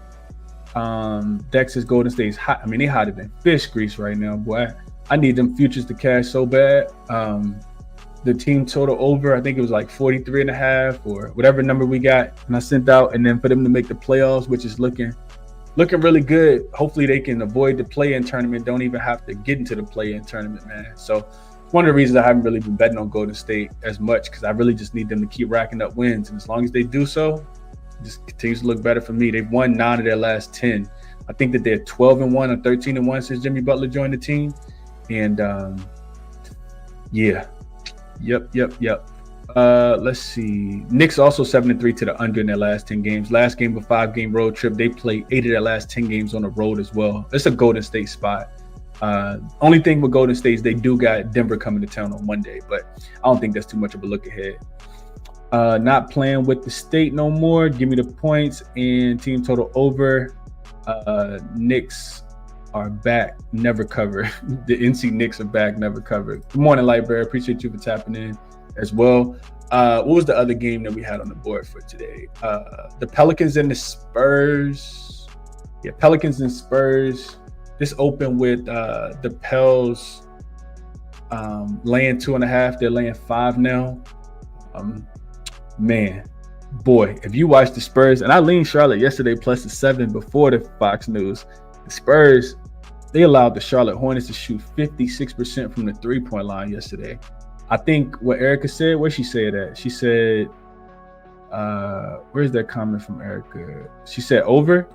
Dex says Golden State's hot. I mean, they hotter than fish grease right now, boy. I need them futures to cash so bad. The team total over, I think it was like 43.5 or whatever number we got, and I sent out, and then for them to make the playoffs, which is looking really good. Hopefully they can avoid the play-in tournament. Don't even have to get into the play-in tournament, man. So one of the reasons I haven't really been betting on Golden State as much, because I really just need them to keep racking up wins. And as long as they do so, it just continues to look better for me. They've won 9 of their last 10. I think that they're 12-1 or 13-1 since Jimmy Butler joined the team. And Yep. Let's see. Knicks also 7-3 to the under in their last 10 games. Last game of a 5-game road trip. They played 8 of their last 10 games on the road as well. It's a Golden State spot. Only thing with Golden State is they do got Denver coming to town on Monday, but I don't think that's too much of a look ahead. Not playing with the state no more. Give me the points and team total over. Knicks are back, never cover. The NC Knicks are back, never cover. Good morning, Lightbearer. Appreciate you for tapping in as well. What was the other game that we had on the board for today? The Pelicans and the Spurs. Yeah, Pelicans and Spurs. This opened with the Pels laying 2.5. They're laying 5 now. Man, boy, if you watch the Spurs, and I leaned Charlotte yesterday plus the 7 before the Fox News. The Spurs, they allowed the Charlotte Hornets to shoot 56% from the 3-point line yesterday. I think what Erica said, where she said that? She said, where's that comment from Erica? She said over?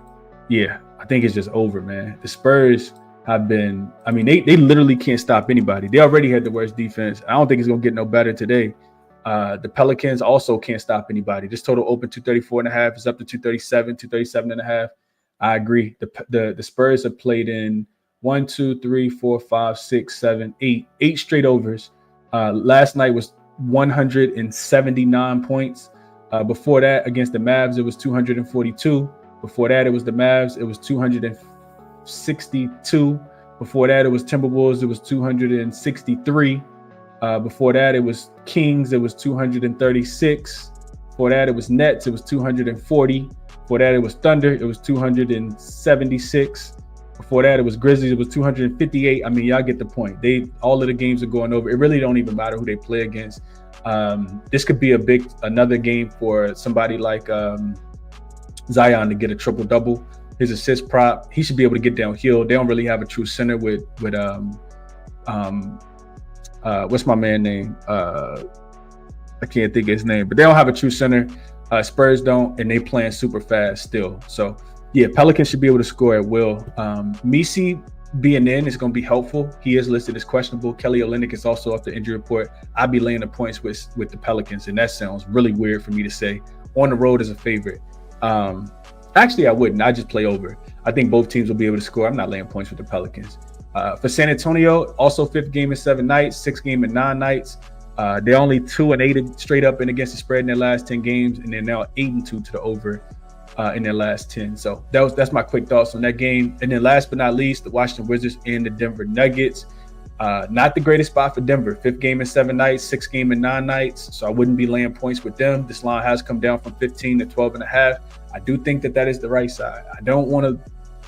Yeah, I think it's just over, man. The Spurs have been, I mean, they literally can't stop anybody. They already had the worst defense. I don't think it's going to get no better today. The Pelicans also can't stop anybody. This total open 234.5 is up to 237.5. I agree. The Spurs have played in 1, 2, 3, 4, 5, 6, 7, 8 straight overs. Last night was 179 points. Before that, against the Mavs, it was 242. Before that, it was the Mavs. It was 262. Before that, it was Timberwolves. It was 263. Before that, it was Kings. It was 236. Before that, it was Nets. It was 240. Before that, it was Thunder. It was 276. Before that, it was Grizzlies. It was 258. I mean, y'all get the point. All of the games are going over. It really don't even matter who they play against. This could be another game for somebody like Zion to get a triple double. His assist prop, he should be able to get downhill. They don't really have a true center with what's my man name? I can't think of his name, but they don't have a true center. Spurs don't, and they playing super fast still. So yeah, Pelicans should be able to score at will. Misi being in is going to be helpful. He is listed as questionable. Kelly Olynyk is also off the injury report. I'd be laying the points with the Pelicans, and that sounds really weird for me to say. On the road as a favorite. Actually, I wouldn't. I just play over. I think both teams will be able to score. I'm not laying points with the Pelicans. For San Antonio, also 5th game in 7 nights, 6th game in 9 nights. They're only 2-8 straight up and against the spread in their last 10 games, and they're now 8-2 to the over in their last 10. So that's my quick thoughts on that game. And then last but not least, the Washington Wizards and the Denver Nuggets. Not the greatest spot for Denver. 5th game in 7 nights, 6th game in 9 nights. So I wouldn't be laying points with them. This line has come down from 15 to 12.5. I do think that is the right side. I don't want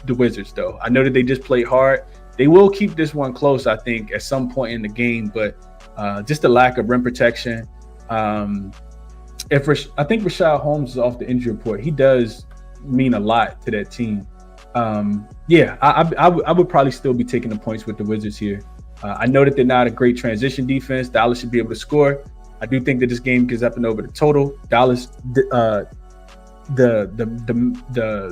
the Wizards, though. I know that they just played hard. They will keep this one close, I think, at some point in the game. But just the lack of rim protection. I think Rashad Holmes is off the injury report. He does mean a lot to that team. I would probably still be taking the points with the Wizards here. I know that they're not a great transition defense. Dallas should be able to score. I do think that this game gets up and over the total. Dallas, the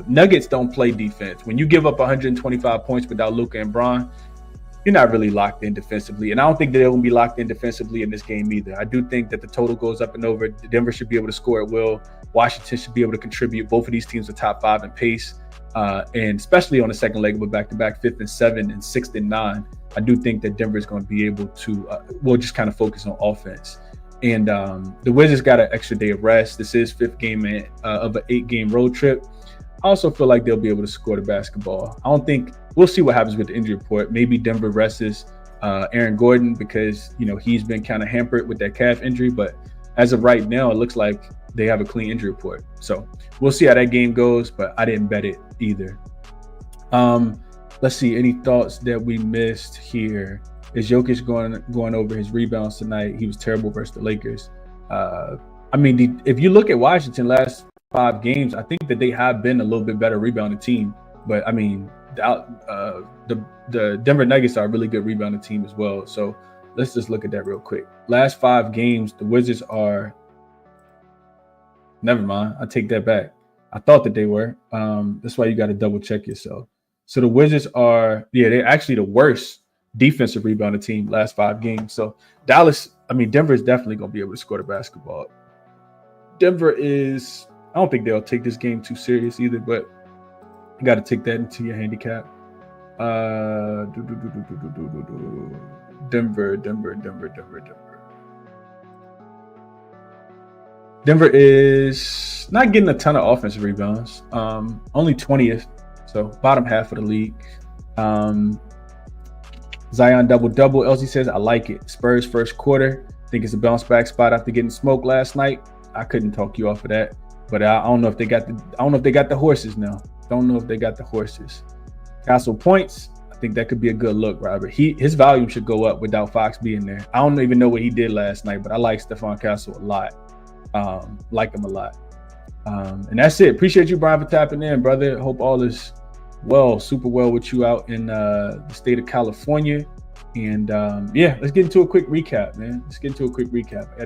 Nuggets don't play defense. When you give up 125 points without Luka and Bron, you're not really locked in defensively. And I don't think that they're going to be locked in defensively in this game either. I do think that the total goes up and over. Denver should be able to score at will. Washington should be able to contribute. Both of these teams are top 5 in pace. And especially on the second leg of a back-to-back, 5th and 7 and 6th and 9. I do think that Denver is going to be able to, just kind of focus on offense. And the Wizards got an extra day of rest. This is 5th game of an 8-game road trip. I also feel like they'll be able to score the basketball. We'll see what happens with the injury report. Maybe Denver rests Aaron Gordon because, he's been kind of hampered with that calf injury. But as of right now, it looks like they have a clean injury report. So we'll see how that game goes, but I didn't bet it either. Let's see, any thoughts that we missed here? Is Jokic going over his rebounds tonight? He was terrible versus the Lakers. If you look at Washington last 5 games, I think that they have been a little bit better rebounding team. But the Denver Nuggets are a really good rebounding team as well. So let's just look at that real quick. Last 5 games, the Wizards are. Never mind. I take that back. I thought that they were. That's why you got to double check yourself. So the Wizards are, they're actually the worst defensive rebounding team last 5 games. So Denver is definitely going to be able to score the basketball. Denver is, I don't think they'll take this game too serious either, but you got to take that into your handicap. Denver. Denver is not getting a ton of offensive rebounds. Only 20th, so bottom half of the league. Zion double-double. Elsie says, I like it. Spurs first quarter. Think it's a bounce back spot after getting smoked last night. I couldn't talk you off of that, but I don't know if they got the horses now. Don't know if they got the horses. Castle points. I think that could be a good look, Robert. His volume should go up without Fox being there. I don't even know what he did last night, but I like Stephon Castle a lot. Like him a lot. And that's it. Appreciate you, Brian, for tapping in, brother. Hope all is super well with you out in the state of California. And let's get into a quick recap, man. I got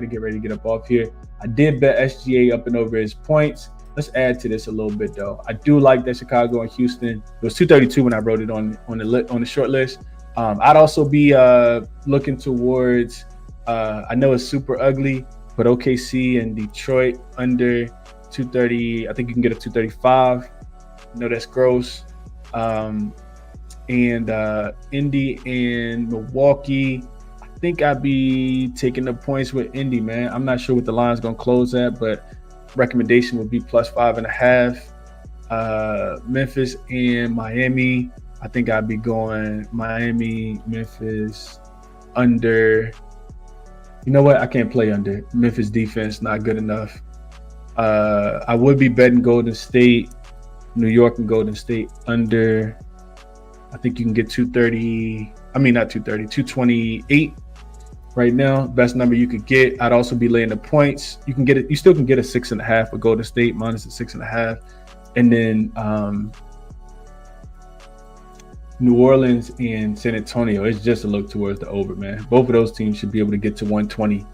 to get ready to get up off here. I did bet SGA up and over his points. Let's add to this a little bit, though. I do like that Chicago and Houston. It was 232 when I wrote it on the short list. I'd also be looking towards. I know it's super ugly, but OKC and Detroit under 230. I think you can get a 235. I know that's gross. And Indy and Milwaukee. I think I'd be taking the points with Indy, man. I'm not sure what the line's going to close at, but recommendation would be +5.5. Memphis and Miami. I think I'd be going Miami, Memphis under You know what? I can't play under. Memphis defense not good enough. I would be betting Golden State, New York and Golden State under. I think you can get 230. I mean, not 230, 228 right now. Best number you could get. I'd also be laying the points. You can get it. You still can get a 6.5 for Golden State minus a 6.5, and then New Orleans and San Antonio. It's just a look towards the over, man. Both of those teams should be able to get to 120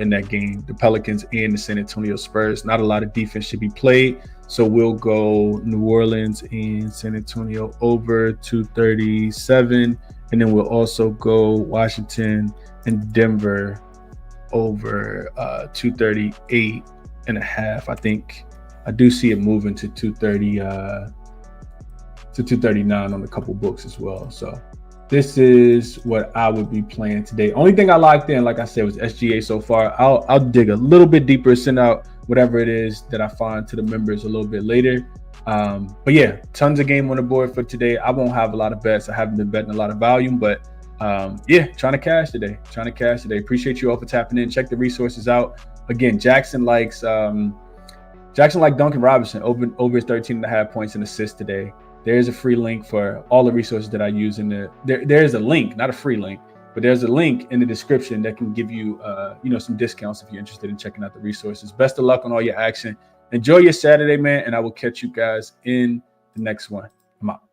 in that game. The Pelicans and the San Antonio Spurs. Not a lot of defense should be played. So we'll go New Orleans and San Antonio over 237. And then we'll also go Washington and Denver over 238.5. I think I do see it moving to 230 to 239 on a couple books as well. So this is what I would be playing today. Only thing I locked in, like I said, was SGA so far. I'll dig a little bit deeper, send out whatever it is that I find to the members a little bit later. But yeah, tons of game on the board for today. I won't have a lot of bets. I haven't been betting a lot of volume, but yeah, trying to cash today. Appreciate you all for tapping in. Check the resources out. Again, Jackson liked Duncan Robinson over his 13.5 points and assists today. There's a free link for all the resources that I use in there's a link, not a free link, but there's a link in the description that can give you, some discounts if you're interested in checking out the resources. Best of luck on all your action. Enjoy your Saturday, man. And I will catch you guys in the next one. I'm out.